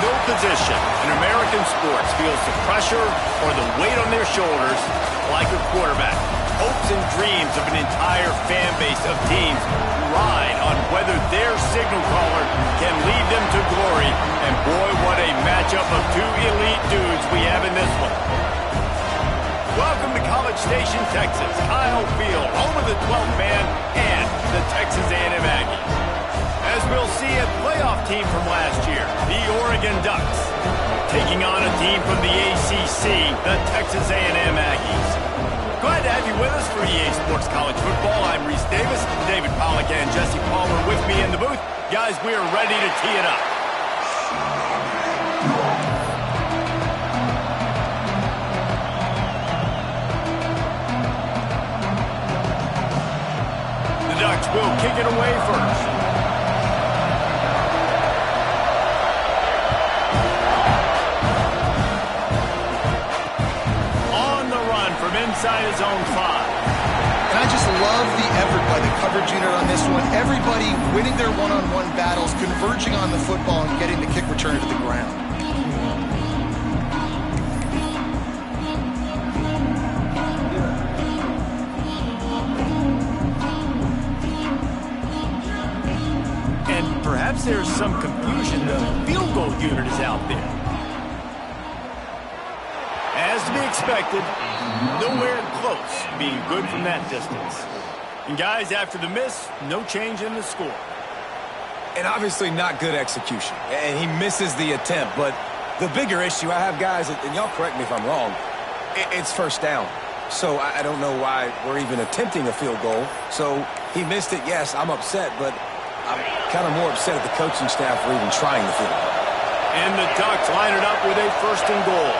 No position in American sports feels the pressure or the weight on their shoulders like a quarterback. Hopes and dreams of an entire fan base of teams ride on whether their signal caller can lead them to glory. And boy, what a matchup of two elite dudes we have in this one. Welcome to College Station, Texas. Kyle Field, home of the 12th man and the Texas A&M Aggies. As we'll see, a playoff team from last year, the Oregon Ducks, taking on a team from the ACC, the Texas A&M Aggies. Glad to have you with us for EA Sports College Football. I'm Reese Davis, David Pollack, and Jesse Palmer with me in the booth. Guys, we are ready to tee it up. The Ducks will kick it away first. Inside his own 5. And I just love the effort by the coverage unit on this one. Everybody winning their one-on-one battles, converging on the football, and getting the kick return to the ground. And perhaps there's some confusion. The field goal unit is out there. As to be expected, nowhere close to being good from that distance. And guys, after the miss, no change in the score. And obviously not good execution. And he misses the attempt. But the bigger issue I have, guys, and y'all correct me if I'm wrong, it's first down. So I don't know why we're even attempting a field goal. So he missed it, yes, I'm upset, but I'm kind of more upset at the coaching staff for even trying the field goal. And the Ducks line it up with a 1st and goal.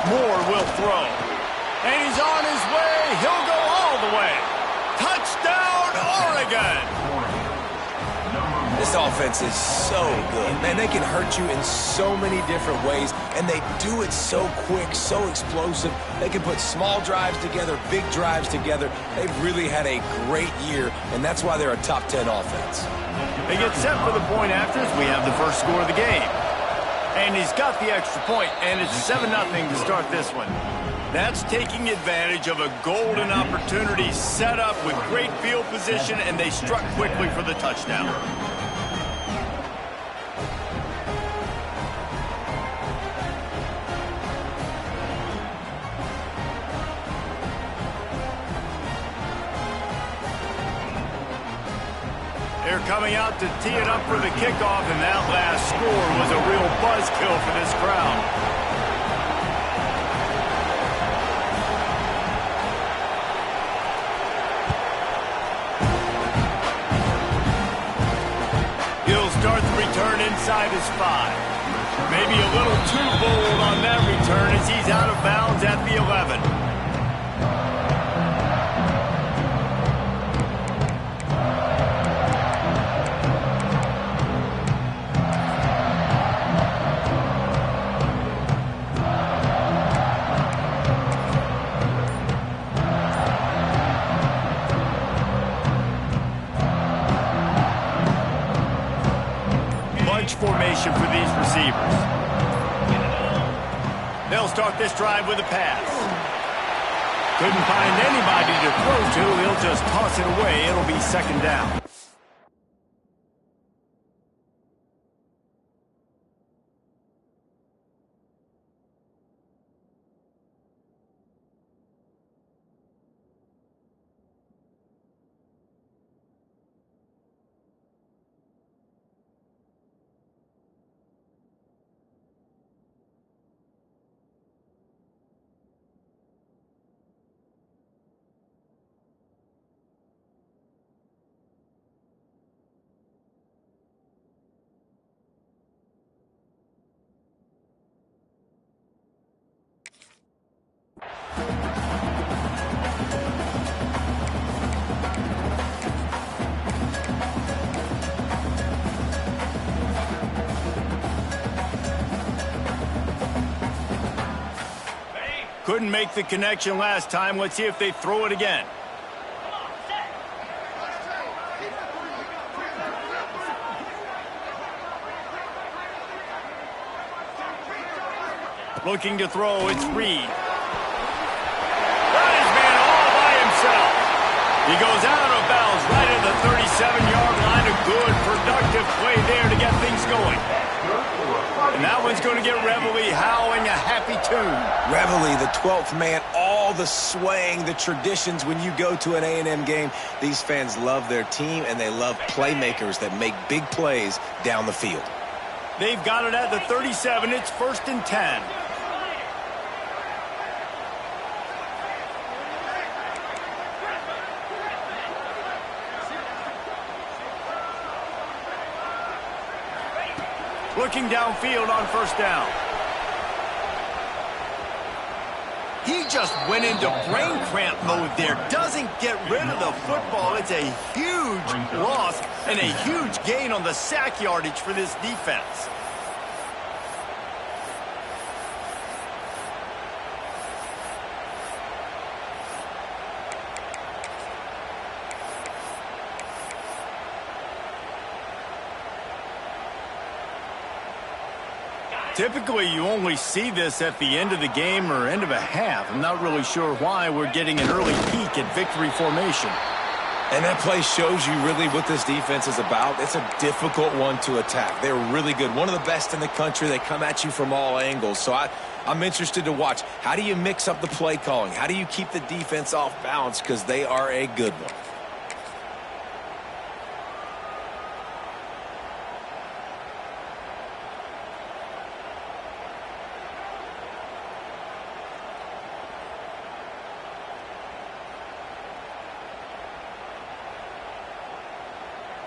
Moore will throw. And he's on his way. He'll go all the way. Touchdown, Oregon! This offense is so good. Man, they can hurt you in so many different ways, and they do it so quick, so explosive. They can put small drives together, big drives together. They've really had a great year, and that's why they're a top 10 offense. They get set for the point after as we have the first score of the game. And he's got the extra point, and it's 7-0 to start this one. That's taking advantage of a golden opportunity set up with great field position, and they struck quickly for the touchdown. They're coming out to tee it up for the kickoff, and that last score was a real buzzkill for this crowd. He'll start the return inside his 5. Maybe a little too bold on that return as he's out of bounds at the 11. Formation for these receivers. They'll start this drive with a pass. Couldn't find anybody to throw to. He'll just toss it away. It'll be 2nd down. Couldn't make the connection last time. Let's see if they throw it again. Looking to throw, it's Reed. Got his man all by himself. He goes out of bounds right at the 37-yard line. A good, productive play there to get things going. And that one's going to get Reveille howling a happy tune. Reveille, the 12th man, all the swaying, the traditions when you go to an A&M game. These fans love their team, and they love playmakers that make big plays down the field. They've got it at the 37. It's 1st and 10. Looking downfield on 1st down. He just went into brain cramp mode there. Doesn't get rid of the football. It's a huge loss and a huge gain on the sack yardage for this defense. Typically, you only see this at the end of the game or end of a half. I'm not really sure why we're getting an early peek at victory formation. And that play shows you really what this defense is about. It's a difficult one to attack. They're really good. One of the best in the country. They come at you from all angles. So I'm interested to watch. How do you mix up the play calling? How do you keep the defense off balance? Because they are a good one.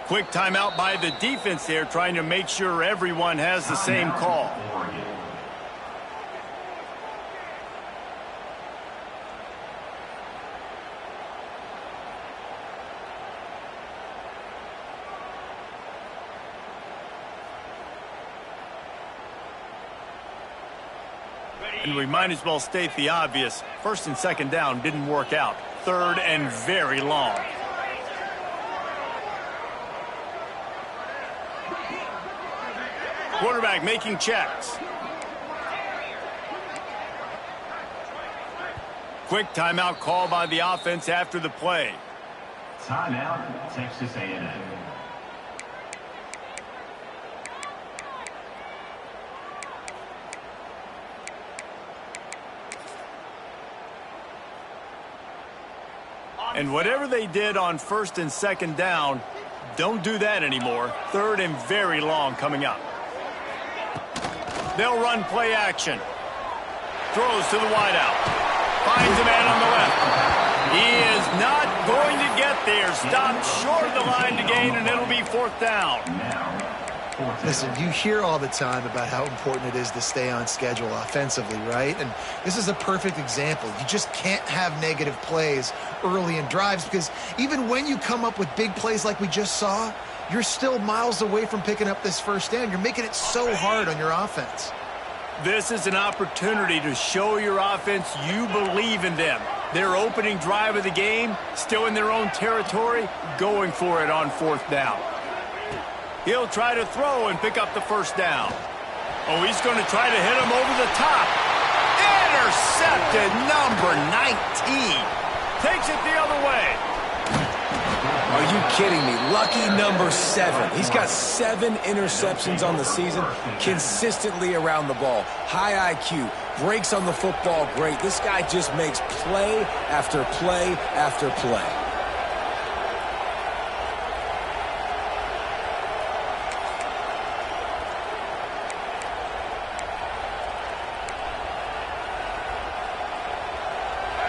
Quick timeout by the defense there, trying to make sure everyone has the same call. And we might as well state the obvious. 1st and 2nd down didn't work out. 3rd and very long. Quarterback making checks. Quick timeout call by the offense after the play. Timeout, Texas A&M. And whatever they did on 1st and 2nd down, don't do that anymore. 3rd and very long coming up. They'll run play action. Throws to the wideout. Finds a man on the left. He is not going to get there. Stopped short of the line to gain, and it'll be 4th down. Listen, you hear all the time about how important it is to stay on schedule offensively, right? And this is a perfect example. You just can't have negative plays early in drives because even when you come up with big plays like we just saw, you're still miles away from picking up this 1st down. You're making it so hard on your offense. This is an opportunity to show your offense you believe in them. Their opening drive of the game, still in their own territory, going for it on 4th down. He'll try to throw and pick up the 1st down. Oh, he's going to try to hit him over the top. Intercepted, number 19. Takes it the other way. Are you kidding me? Lucky number 7. He's got 7 interceptions on the season, consistently around the ball. High IQ, breaks on the football great. This guy just makes play after play after play.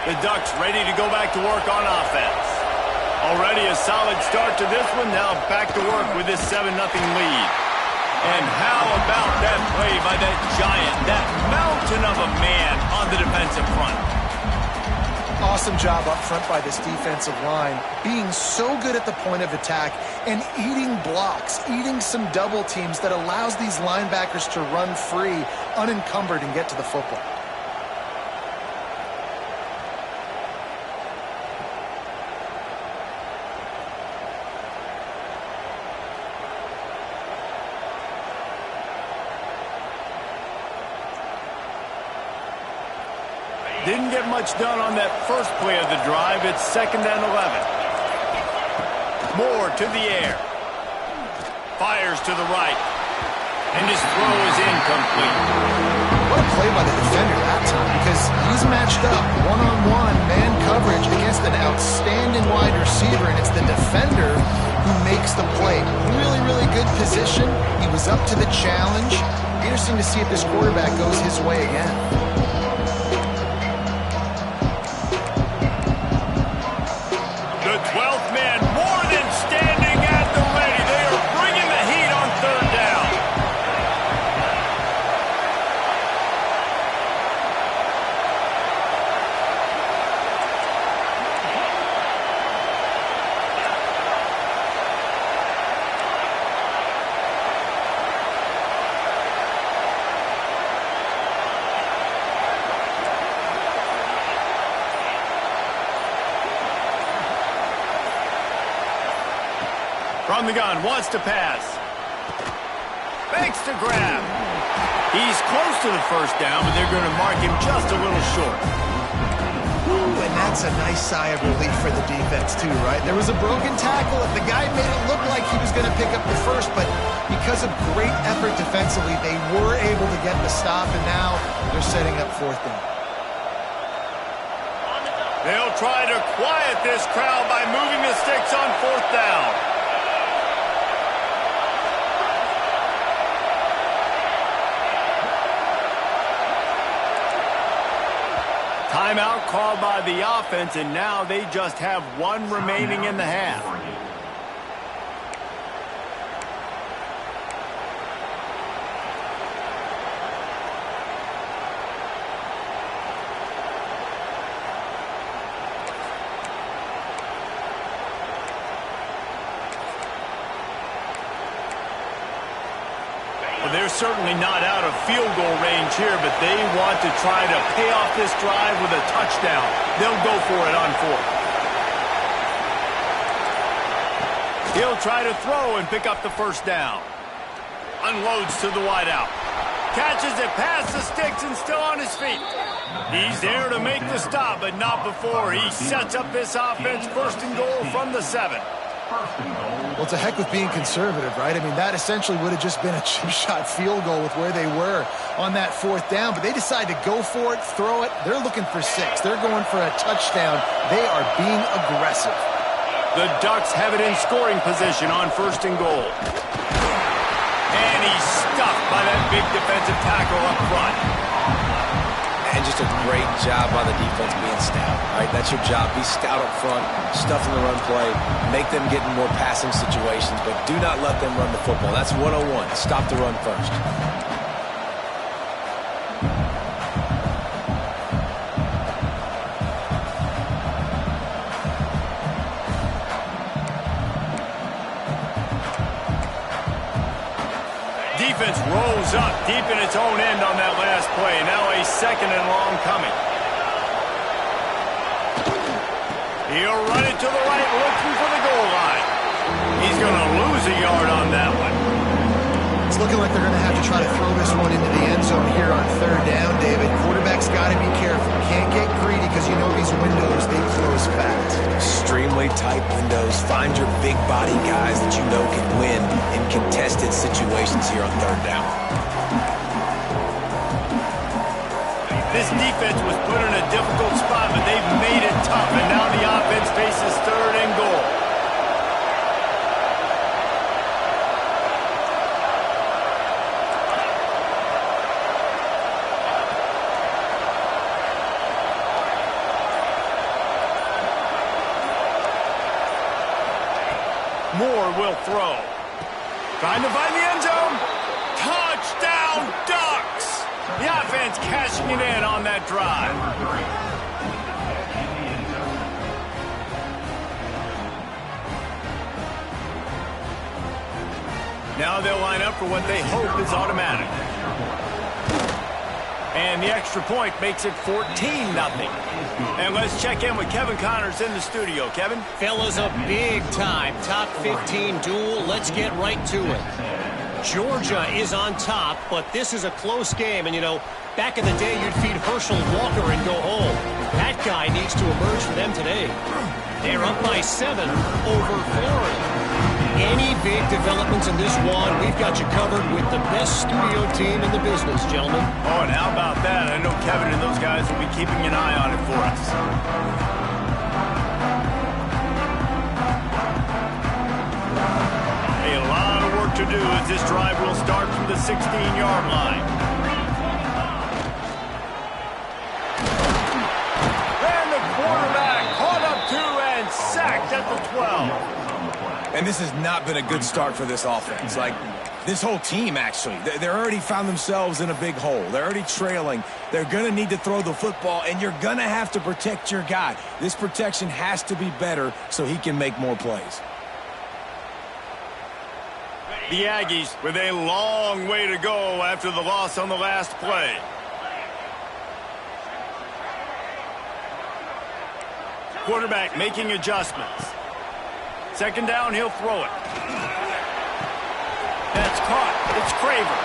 The Ducks ready to go back to work on offense. Already a solid start to this one. Now back to work with this 7-0 lead. And how about that play by that giant, that mountain of a man on the defensive front? Awesome job up front by this defensive line, being so good at the point of attack and eating blocks, eating some double teams that allows these linebackers to run free, unencumbered, and get to the football. Didn't get much done on that first play of the drive. It's 2nd and 11. Moore to the air. Fires to the right. And his throw is incomplete. What a play by the defender that time, because he's matched up one-on-one man coverage against an outstanding wide receiver, and it's the defender who makes the play. Really, really good position. He was up to the challenge. Interesting to see if this quarterback goes his way again. The 12th man more than standing at the ready. They are bringing the heat on 3rd down. From the gun, wants to pass. Fakes to grab. He's close to the 1st down, but they're going to mark him just a little short. Ooh, and that's a nice sigh of relief for the defense too, right? There was a broken tackle, and the guy made it look like he was going to pick up the 1st, but because of great effort defensively, they were able to get the stop, and now they're setting up 4th down. They'll try to quiet this crowd by moving the sticks on 4th down. Timeout called by the offense, and now they just have 1 remaining in the half. Well, they're certainly not out of field goal range here, but they want to try to pay off this drive with a touchdown. They'll go for it on 4th. He'll try to throw and pick up the 1st down. Unloads to the wideout. Catches it past the sticks and still on his feet. He's there to make the stop, but not before. He sets up this offense 1st and goal from the 7. Well, to heck with being conservative, right? I mean, that essentially would have just been a chip-shot field goal with where they were on that 4th down, but they decide to go for it, throw it. They're looking for 6. They're going for a touchdown. They are being aggressive. The Ducks have it in scoring position on 1st and goal. And he's stuffed by that big defensive tackle up front. And just a great job by the defense being stout, right? That's your job. Be stout up front, stuff in the run play, make them get in more passing situations, but do not let them run the football. That's 101. Stop the run first. Defense rolls up deep in its own end on that last play. Now a 2nd and long coming. He'll run it to the right, looking for the goal line. He's going to lose a yard on that one. It's looking like they're going to have to try to throw this one into the end zone here on 3rd down, David. Quarterback's got to be careful. Can't get greedy because you know these windows, they close fast. Extremely tight windows. Find your big body guys that you know can win in contested situations here on 3rd down. This defense was put in a difficult spot, but they've made it tough, and now the offense faces 3rd and goal. Moore will throw. Trying to find the end zone. Touchdown, Ducks! The offense cashing it in on that drive. Now they'll line up for what they hope is automatic. And the extra point makes it 14-0. And let's check in with Kevin Connors in the studio. Kevin? Fellas, a big-time top 15 duel. Let's get right to it. Georgia is on top, but this is a close game. And, you know, back in the day, you'd feed Herschel Walker and go home. That guy needs to emerge for them today. They're up by 7 over Florida. Any big developments in this one, we've got you covered with the best studio team in the business, gentlemen. Oh, and how about that? I know Kevin and those guys will be keeping an eye on it for us. A lot of work to do as this drive will start from the 16-yard line. And the quarterback caught up to and sacked at the 12. And this has not been a good start for this offense. Like, this whole team, actually. They're already found themselves in a big hole. They're already trailing. They're going to need to throw the football, and you're going to have to protect your guy. This protection has to be better so he can make more plays. The Aggies with a long way to go after the loss on the last play. Quarterback making adjustments. Second down, he'll throw it. That's caught. It's Craver.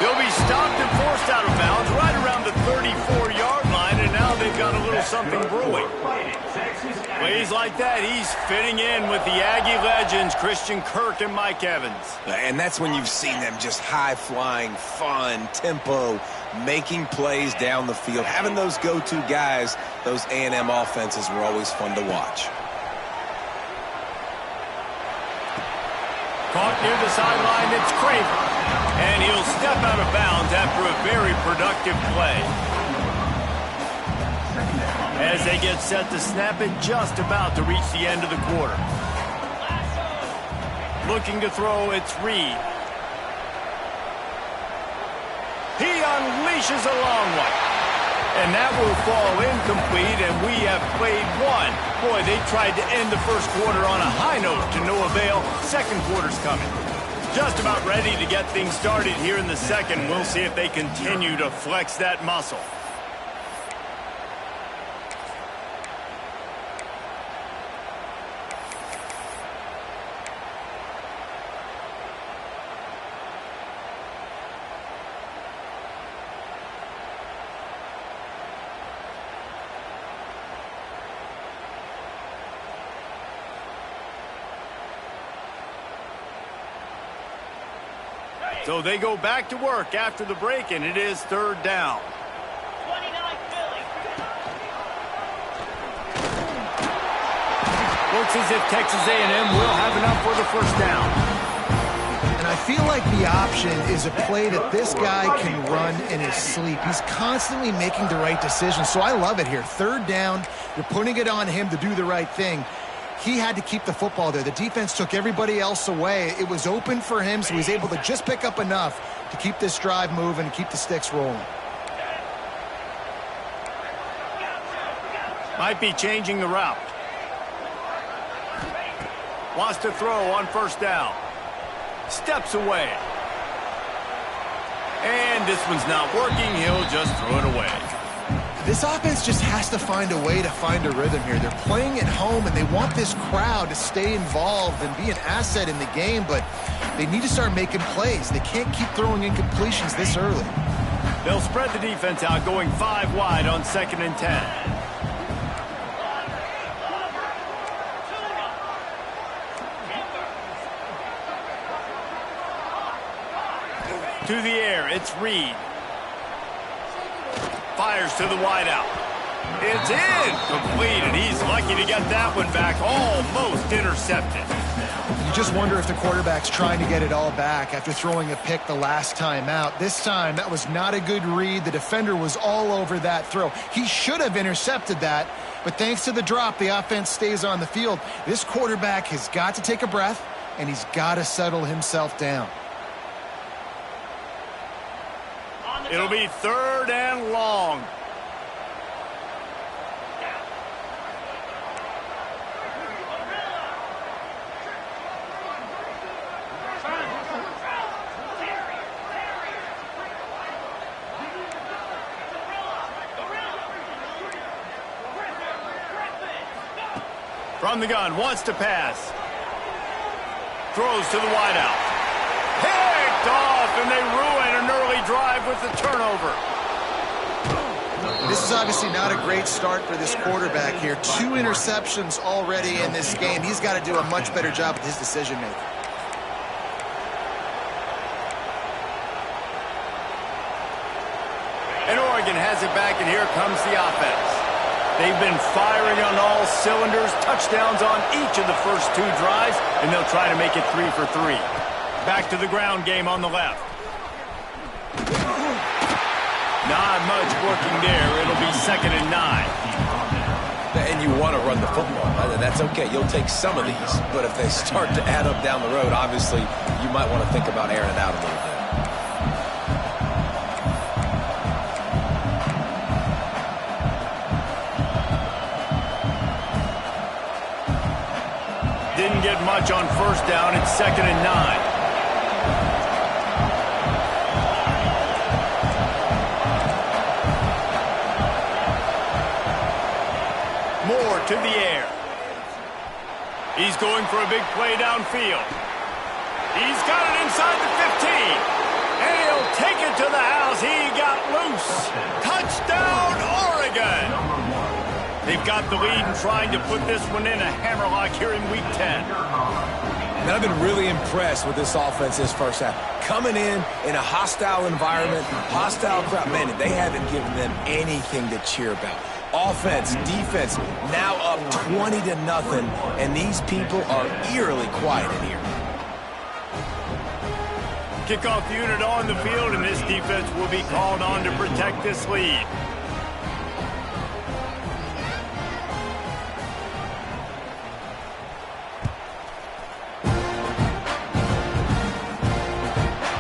He'll be stopped and forced out of bounds right around the 34-yard line, and now they've got a little something brewing. Plays like that, he's fitting in with the Aggie legends, Christian Kirk and Mike Evans. And that's when you've seen them just high-flying, fun, tempo, making plays down the field. Having those go-to guys, those A&M offenses were always fun to watch. Caught near the sideline, it's Craver. And he'll step out of bounds after a very productive play. As they get set to snap it, just about to reach the end of the quarter. Looking to throw, it's Reed. He unleashes a long one. And that will fall incomplete, and we have played one. Boy, they tried to end the first quarter on a high note to no avail. Second quarter's coming. Just about ready to get things started here in the second. We'll see if they continue to flex that muscle. So they go back to work after the break, and it is third down. Looks as if Texas A&M will have enough for the first down. And I feel like the option is a play that this guy can run in his sleep. He's constantly making the right decision, so I love it here. Third down, you're putting it on him to do the right thing. He had to keep the football there. The defense took everybody else away. It was open for him, so he's able to just pick up enough to keep this drive moving and keep the sticks rolling. Might be changing the route. Wants to throw on first down. Steps away. And this one's not working. He'll just throw it away. This offense just has to find a way to find a rhythm here. They're playing at home, and they want this crowd to stay involved and be an asset in the game, but they need to start making plays. They can't keep throwing incompletions this early. They'll spread the defense out, going 5 wide on 2nd and 10. To the air, it's Reed. Fires to the wideout. It's in. Complete, and he's lucky to get that one back. Almost intercepted. You just wonder if the quarterback's trying to get it all back after throwing a pick the last time out. This time, that was not a good read. The defender was all over that throw. He should have intercepted that, but thanks to the drop, the offense stays on the field. This quarterback has got to take a breath, and he's got to settle himself down. It'll be third and long. From the gun, wants to pass. Throws to the wideout. Picked off, and they ruin an early drive with the turnover. This is obviously not a great start for this quarterback here. 2 interceptions already in this game. He's got to do a much better job with his decision-making. And Oregon has it back, and here comes the offense. They've been firing on all cylinders, touchdowns on each of the first 2 drives, and they'll try to make it 3 for 3. Back to the ground game on the left. Not much working there. It'll be 2nd and 9. And you want to run the football. That's okay. You'll take some of these. But if they start to add up down the road, obviously, you might want to think about airing it out a little bit. Didn't get much on first down. It's 2nd and 9. Moore to the air. He's going for a big play downfield. He's got it inside the 15. And he'll take it to the house. He got loose. Touchdown, Oregon. They've got the lead and trying to put this one in a hammerlock here in Week 10. And I've been really impressed with this offense this first half. Coming in a hostile environment, hostile crowd. Man, they haven't given them anything to cheer about. Offense, defense, now up 20-0, and these people are eerily quiet in here. Kickoff unit on the field, and this defense will be called on to protect this lead.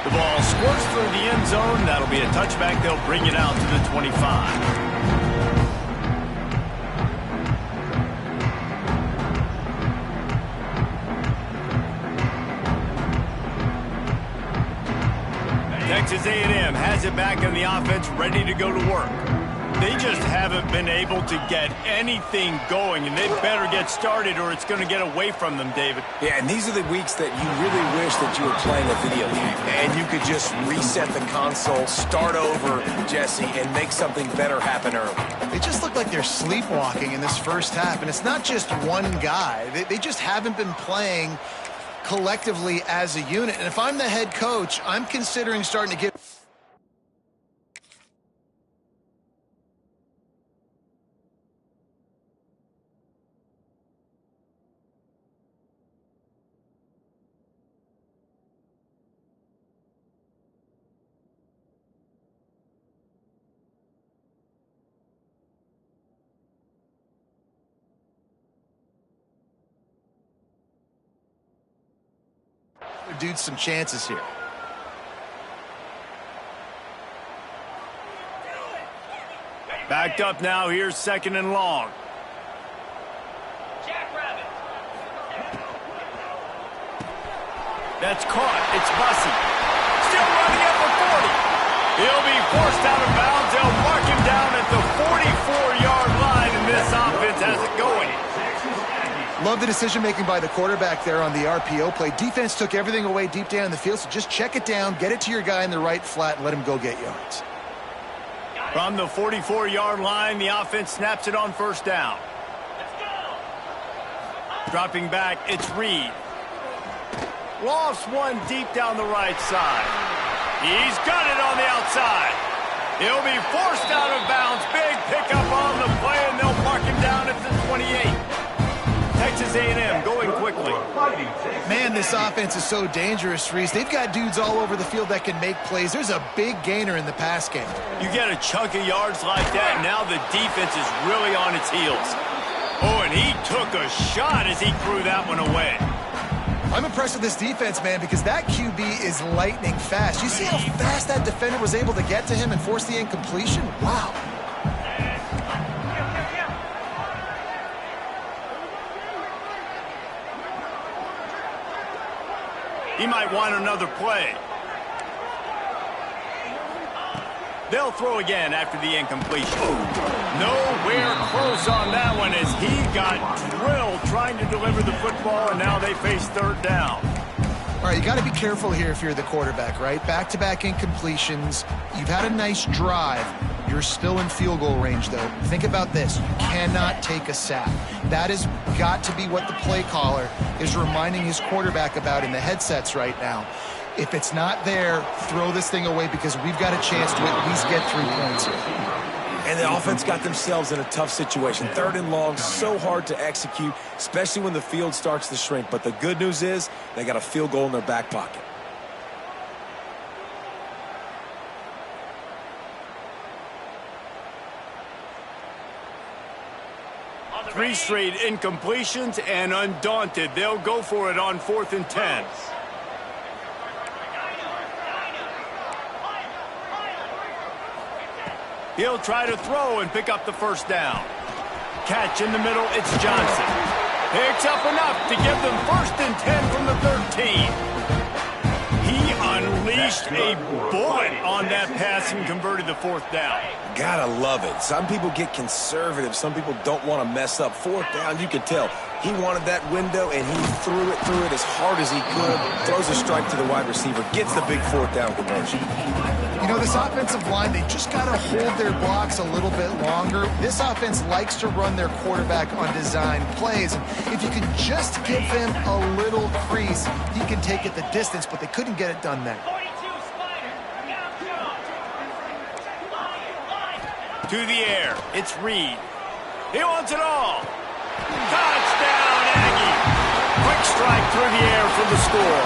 The ball squirts through the end zone. That'll be a touchback. They'll bring it out to the 25. Texas A&M has it back on the offense, ready to go to work. They just haven't been able to get anything going, and they better get started or it's going to get away from them, David. Yeah, and these are the weeks that you really wish that you were playing a video game, and you could just reset the console, start over, Jesse, and make something better happen early. They just look like they're sleepwalking in this first half, and it's not just one guy. They just haven't been playing collectively as a unit. And if I'm the head coach, I'm considering starting to get... dudes some chances here. Backed up now. Here's 2nd and long. That's caught. It's Bussey. Still running at the 40. He'll be forced out of bounds. They'll mark him down at the 44-yard line, and this offense has it going. Love the decision-making by the quarterback there on the RPO play. Defense took everything away deep down in the field, so just check it down, get it to your guy in the right flat, and let him go get yards. From the 44-yard line, the offense snaps it on first down. Dropping back, it's Reed. Lofts one deep down the right side. He's got it on the outside. He'll be forced out of bounds. Big pickup on the play, and they'll mark him down at the 28. Texas A&M going quickly. Man, this offense is so dangerous, Reese. They've got dudes all over the field that can make plays. There's a big gainer in the pass game. You get a chunk of yards like that, now the defense is really on its heels. Oh, and he took a shot as he threw that one away. I'm impressed with this defense, man, because that QB is lightning fast. You see how fast that defender was able to get to him and force the incompletion? Wow. He might want another play. They'll throw again after the incompletion. Nowhere close on that one as he got drilled trying to deliver the football, and now they face 3rd down. All right, you got to be careful here if you're the quarterback, right? Back-to-back incompletions. You've had a nice drive. You're still in field goal range, though. Think about this. You cannot take a sack. That has got to be what the play caller is reminding his quarterback about in the headsets right now. If it's not there, throw this thing away because we've got a chance to at least get 3 points here. And the offense got themselves in a tough situation. 3rd and long, so hard to execute, especially when the field starts to shrink. But the good news is they got a field goal in their back pocket. Three straight incompletions, and undaunted, they'll go for it on 4th and 10. He'll try to throw and pick up the first down. Catch in the middle, it's Johnson. Picks up enough to give them 1st and 10 from the 13. He unleashed a bullet on that pass and converted the 4th down. Gotta love it. Some people get conservative. Some people don't want to mess up. 4th down, you could tell. He wanted that window, and he threw it as hard as he could. Throws a strike to the wide receiver. Gets the big 4th down conversion. You know, this offensive line, they just got to hold their blocks a little bit longer. This offense likes to run their quarterback on design plays. And if you can just give him a little crease, he can take it the distance, but they couldn't get it done there. To the air, it's Reed. He wants it all. Touchdown, Aggie. Quick strike through the air for the score.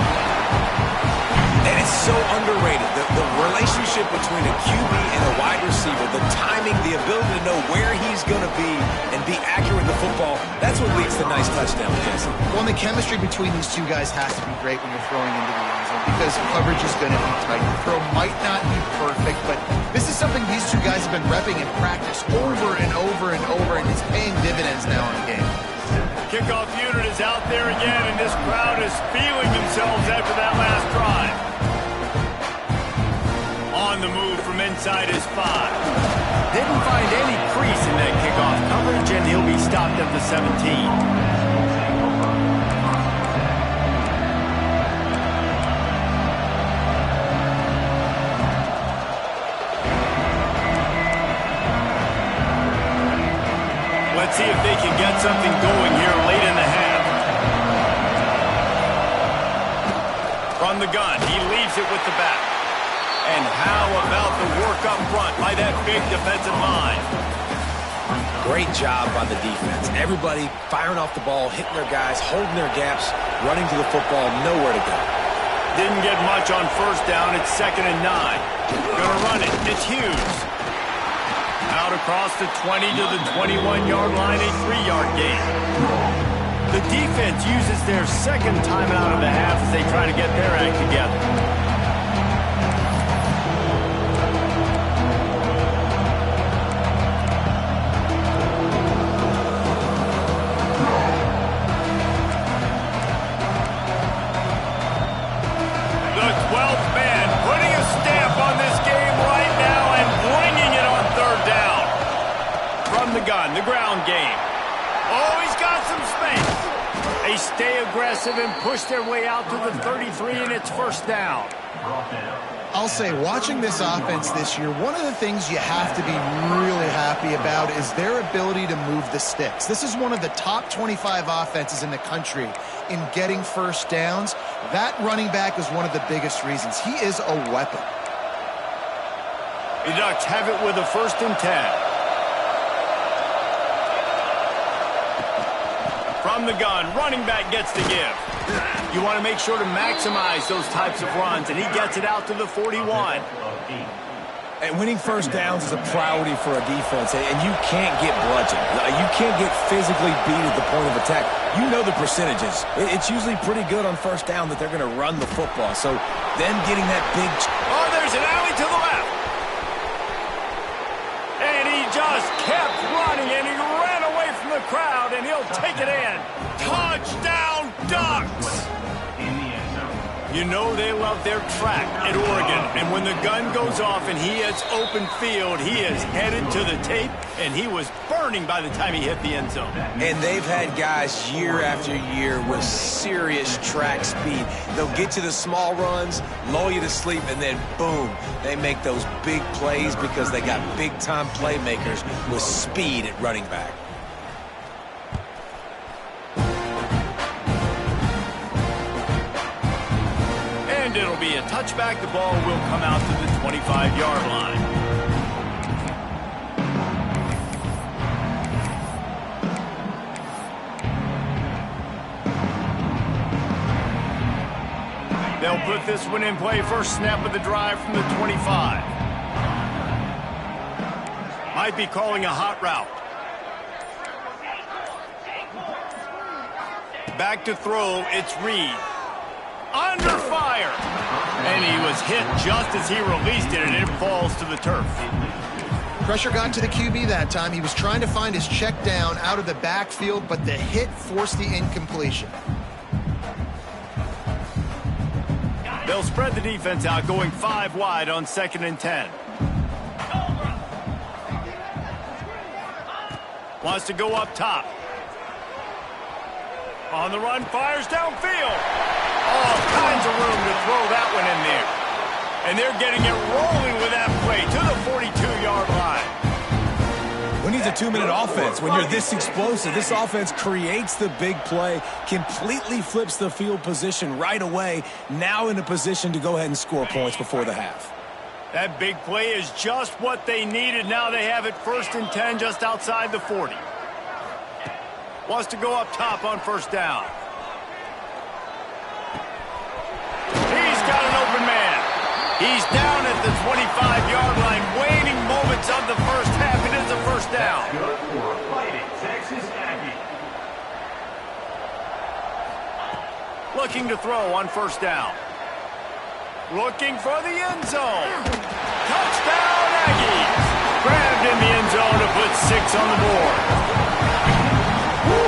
And it's so underrated. The relationship between a QB and a wide receiver, the timing, the ability to know where he's going to be and be accurate with the football, that's what leads to nice touchdowns, Jesse. Well, and the chemistry between these two guys has to be great when you're throwing into the end zone because coverage is going to be tight. The throw might not be perfect, but this is something these two guys have been repping in practice over and over and over, and it's paying dividends now in the game. Kickoff unit is out there again, and this crowd is feeling themselves after that last drive. On the move from inside his 5. Didn't find any crease in that kickoff coverage, and he'll be stopped at the 17. Let's see if they can get something going here late in the half. From the gun, he leaves it with the back. And how about the work up front by that big defensive line? Great job by the defense. Everybody firing off the ball, hitting their guys, holding their gaps, running to the football, nowhere to go. Didn't get much on 1st down. It's 2nd and 9. Gonna run it. It's Hughes. Out across the 20 to the 21-yard line, a 3-yard gain. The defense uses their 2nd timeout of the half as they try to get their act together. The 12th man putting a stamp on this game right now and bringing it on 3rd down. From the gun, the ground game. Oh, he's got some space. They stay aggressive and push their way out to the 33, and it's 1st down. I'll say, watching this offense this year, one of the things you have to be really happy about is their ability to move the sticks. This is one of the top 25 offenses in the country in getting 1st downs. That running back is one of the biggest reasons. He is a weapon. The Ducks have it with a 1st and 10. From the gun, running back gets the give. You want to make sure to maximize those types of runs, and he gets it out to the 41. And winning 1st downs is a priority for a defense, and you can't get bludgeoned. You can't get physically beat at the point of attack. You know the percentages. It's usually pretty good on 1st down that they're going to run the football. So them getting that big... Oh, there's an alley to the left. And he just kept running, and he ran away from the crowd, and he'll take it in. Touchdown, Ducks! You know they love their track at Oregon. And when the gun goes off and he hits open field, he is headed to the tape, and he was burning by the time he hit the end zone. And they've had guys year after year with serious track speed. They'll get to the small runs, lull you to sleep, and then boom, they make those big plays because they got big-time playmakers with speed at running back. And it'll be a touchback. The ball will come out to the 25-yard line. They'll put this one in play. First snap of the drive from the 25. Might be calling a hot route. Back to throw. It's Reed. Under fire. And he was hit just as he released it, and it falls to the turf. Pressure got to the QB that time. He was trying to find his check down out of the backfield, but the hit forced the incompletion. They'll spread the defense out, going 5 wide on 2nd and 10. Wants to go up top. On the run, fires downfield. All kinds of room to throw that one in there. And they're getting it rolling with that play to the 42-yard line. Who needs a 2-minute offense when you're this explosive? This offense creates the big play, completely flips the field position right away, now in a position to go ahead and score points before the half. That big play is just what they needed. Now they have it 1st and 10 just outside the 40. Wants to go up top on 1st down. He's got an open man. He's down at the 25-yard line, waning moments of the first half. It is a 1st down. Good for Fighting Texas Aggie. Looking to throw on 1st down. Looking for the end zone. Touchdown, Aggies. Grabbed in the end zone to put 6 on the board.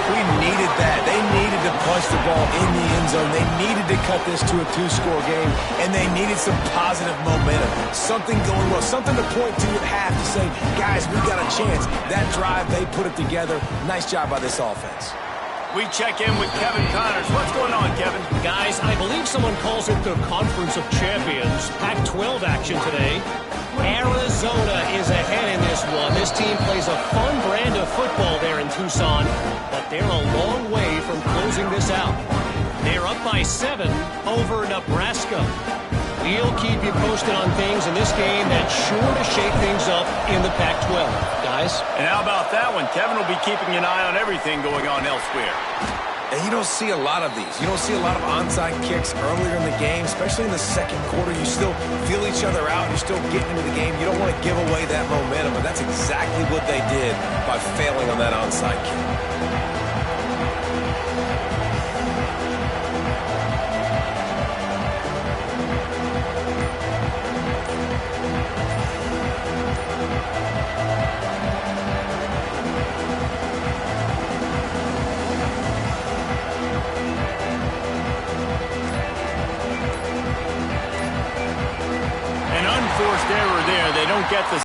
We needed that. They needed to punch the ball in the end zone. They needed to cut this to a 2-score game, and they needed some positive momentum. Something going well, something to point to at half to say, guys, we got a chance. That drive, they put it together. Nice job by this offense. We check in with Kevin Connors. What's going on, Kevin? Guys, I believe someone calls it the Conference of Champions. Pac-12 action today. Arizona is ahead in this one. This team plays a fun brand of football there in Tucson, but they're a long way from closing this out. They're up by 7 over Nebraska. We'll keep you posted on things in this game that's sure to shake things up in the Pac-12. Guys? And how about that one? Kevin will be keeping an eye on everything going on elsewhere. And you don't see a lot of these. You don't see a lot of onside kicks earlier in the game, especially in the second quarter. You still feel each other out. You're still getting into the game. You don't want to give away that momentum, and that's exactly what they did by failing on that onside kick. Forced error there. They don't get the